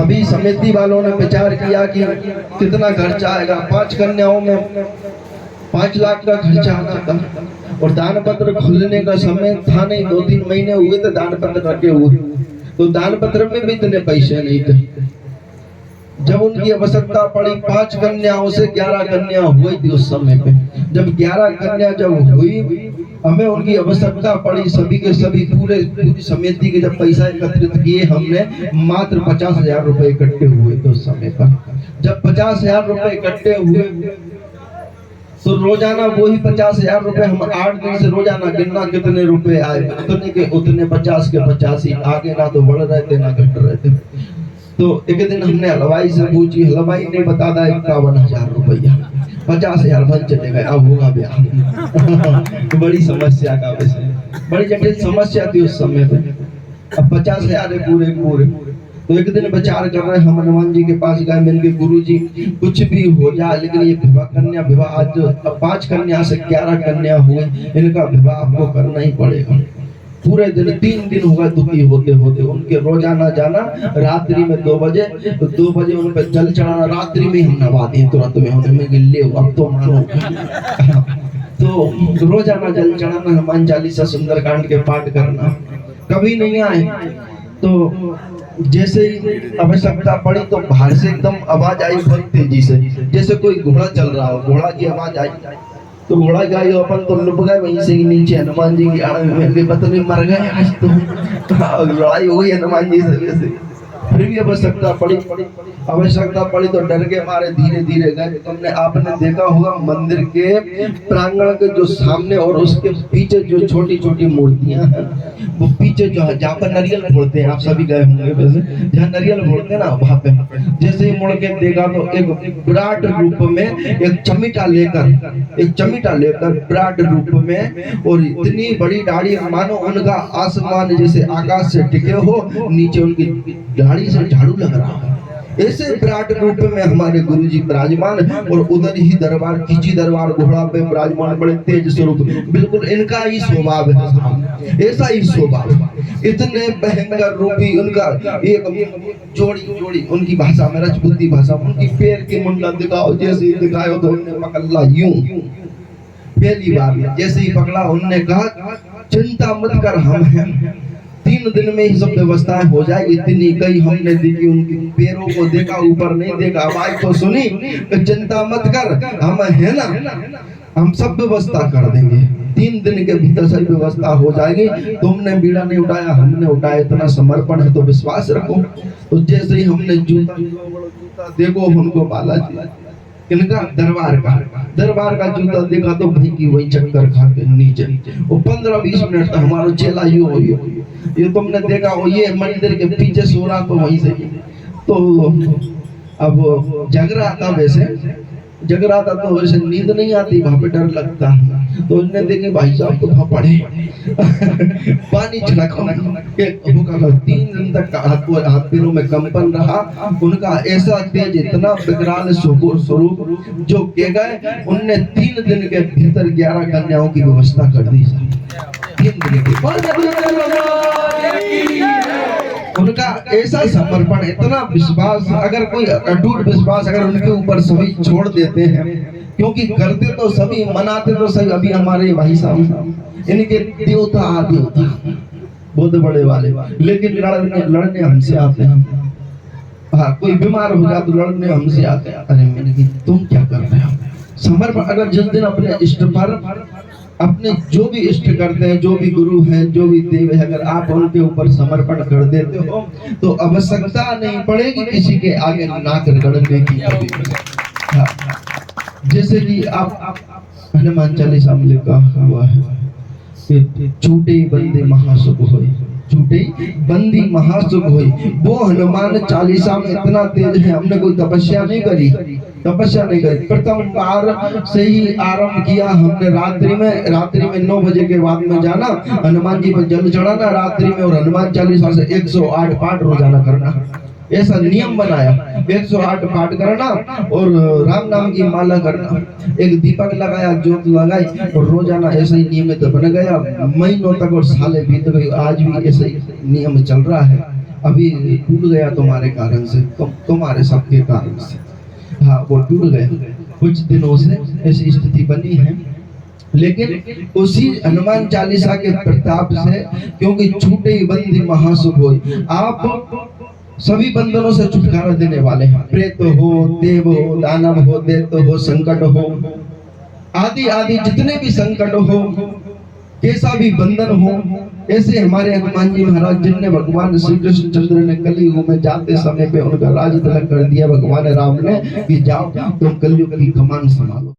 अभी समिति वालों ने विचार किया कि कितना खर्चा आएगा। 5 कन्याओं में 5 लाख का खर्चा आता था और दान पत्र खुलने का समय था नहीं, 2-3 महीने हुए थे दान पत्र रखे हुए, तो दान पत्र में भी इतने पैसे नहीं थे। जब उनकी आवश्यकता पड़ी 5 कन्याओं से 11 कन्या हुई थी उस समय पे। जब 11 कन्या जब हुई, हमें उनकी आवश्यकता पड़ी, सभी के सभी पूरी समिति के जब पैसा एकत्रित किए हमने, मात्र 50,000 रुपए इकट्ठे हुए थे उस समय पर। जब 50,000 रुपए इकट्ठे हुए तो रोजाना वही 50,000 रुपए हम 8 दिन से रोजाना गिनना कितने रुपए आए, उतने के उतने 50 के 50 ही, आगे ना तो बढ़ रहे थे ना घट रहे थे। तो एक दिन हमने हलवाई से पूछी, हलवाई ने बता दा 51,000 रुपया, 50,000 बन चले गए, अब होगा ब्याह। बड़ी समस्या का विषय, बड़ी जटिल समस्या थी उस समय पे। अब 50,000 है पूरे। तो एक दिन विचार कर रहे हम हनुमान जी के पास गए, मिलके गुरु जी कुछ भी हो जाए लेकिन ये विवाह आज 5 कन्या से 11 कन्या हुए, इनका विवाह आपको करना ही पड़ेगा। पूरे दिन 3 दिन हुआ दुखी होते होते, उनके रोजाना जाना, रात्रि में 2 बजे उन पर जल चढ़ाना, रात्रि में हम नवा दिए तुरंत में, उन्हें गिल्ले अब तो मानो। तो रोजाना जल चढ़ाना, हनुमान चालीसा सुंदरकांड के पाठ करना, कभी नहीं आए। तो जैसे ही आवश्यकता पड़ी तो बाहर से एकदम आवाज आई बहुत तेजी से, जैसे कोई घोड़ा चल रहा हो, घोड़ा की आवाज आई। तो घोड़ा गए, अपन तो लुप गए वहीं से नीचे हनुमान जी की आड़ में, पता नहीं मर गए आज तो। लड़ाई हो गई हनुमान जी से। फिर भी आवश्यकता पड़ी तो डर के मारे धीरे धीरे गए। तुमने आपने देखा होगा मंदिर के प्रांगण के जो सामने और उसके पीछे जो छोटी छोटी मूर्तियां हैं, वो पीछे जो है जहाँ पर नारियल फोड़ते हैं, आप सभी गए होंगे वैसे, जहाँ नारियल फोड़ते हैं ना वहाँ पे, जैसे ही मुड़ के देखा तो एक विराट रूप में एक चमीटा लेकर विराट रूप में, और इतनी बड़ी दाढ़ी मानो उनका आसमान जैसे आकाश से टिके हो, नीचे उनकी दाढ़ी से झाड़ू लग रहा है। ऐसे विराट रूप में हमारे गुरुजी विराजमान, और उधर ही दरबार, खींची दरबार घोड़ा पे विराजमान, बड़े तेज स्वरूप, बिल्कुल इनका ही स्वभाव है, ऐसा ही स्वभाव। इतने भयंकर रूपी उनका एक जोड़ी उनकी भाषा में, राजपूती भाषा, उनकी पैर की मुंडा दिखाओ, जैसे ही दिखाओ तो उन्होंने पकड़ा यूं। पहली बार जैसे ही पकड़ा उन्होंने कहा चिंता मत कर, हम हैं, 3 दिन में ही सब व्यवस्थाएं हो जाएगी। इतनी कई हमने देखी, उनके पैरों को देखा, ऊपर नहीं देखा, आवाज तो सुनी, चिंता मत कर, हम है ना, हम सब व्यवस्था कर देंगे, 3 दिन के भीतर सारी व्यवस्था हो जाएगी। तुमने बीड़ा नहीं उठाया, हमने उठाया, इतना समर्पण है तो विश्वास रखो। तो जैसे ही हमने जूता देखो, उनको बालाजी इनका दरबार का जूता देखा तो वहीं की वहीं चक्कर खा के नीचे। वो 15-20 मिनट तक हमारा चेला ये तुमने देखा हो, ये मंदिर के पीछे सो रहा, तो वहीं से तो अब जग रहा था तो वैसे नींद नहीं आती, वहां पे डर लगता। तो उन्होंने देखे भाई साहब तो वहां पड़े पानी छिड़का, 3 दिन तक हाथ पैरों में कंपन रहा उनका, ऐसा तेज, इतना विकराल स्वरूप जो के गए। उनने 3 दिन के भीतर 11 कन्याओं की व्यवस्था कर दी। 3 दिन उनका ऐसा समर्पण, इतना विश्वास, अगर कोई अटूट विश्वास अगर उनके ऊपर सभी छोड़ देते हैं, क्योंकि करते तो सभी, मनाते तो सभी। अभी हमारे भाई साहब इनके देवता बहुत बड़े वाले, लेकिन लड़ने हमसे आते हैं। हाँ, कोई बीमार हो जाए तो लड़ने हमसे आते हैं। अरे मैंने कहा तुम क्या कर रहे हो? समर्पण, अगर जिस दिन अपने इष्ट पर, अपने जो भी इष्ट करते हैं, जो भी गुरु है, जो भी देव है, अगर आप उनके ऊपर समर्पण कर देते हो तो आवश्यकता नहीं पड़ेगी किसी के आगे नाक रगड़ने की। हाँ, जैसे कि आप हनुमान चालीसा में लिखा हुआ है, छूटे बंदे महासुख होई, छूटे बंदी महासुख होई। वो हनुमान चालीसा में इतना तेज है, हमने कोई तपस्या नहीं करी। प्रथम बार से ही आरंभ किया हमने, रात्रि में 9 बजे के बाद में जाना, हनुमान जी पर जल चढ़ाना रात्रि में, और हनुमान चालीसा से 108 पाठ रोजाना करना, ऐसा नियम बनाया। 108 पाठ करना और राम नाम की माला करना, एक दीपक लगाया, ज्योत लगाई, और रोजाना ऐसा ही नियमित बन गया महीनों तक, और साले बीत गए। आज भी ऐसा ही नियम चल रहा है। अभी टूट गया तुम्हारे कारण से, तुम्हारे सबके कारण से। हाँ वो टूट गए, कुछ दिनों से ऐसी स्थिति बनी है, लेकिन उसी हनुमान चालीसा के प्रताप से, क्योंकि छूटे ही बंदी महासुख होई, आप सभी बंधनों से छुटकारा देने वाले हैं। प्रेत हो, देव हो, दानव हो, दैत्य हो, संकट हो, आदि आदि जितने भी संकट हो, कैसा भी बंधन हो, ऐसे हमारे हनुमान जी महाराज जिनने भगवान श्री कृष्ण चंद्र ने कलयुग में जाते समय पे उनका राज तिलक कर दिया भगवान राम ने कि जाओ तुम कलयुग की कमान संभालो।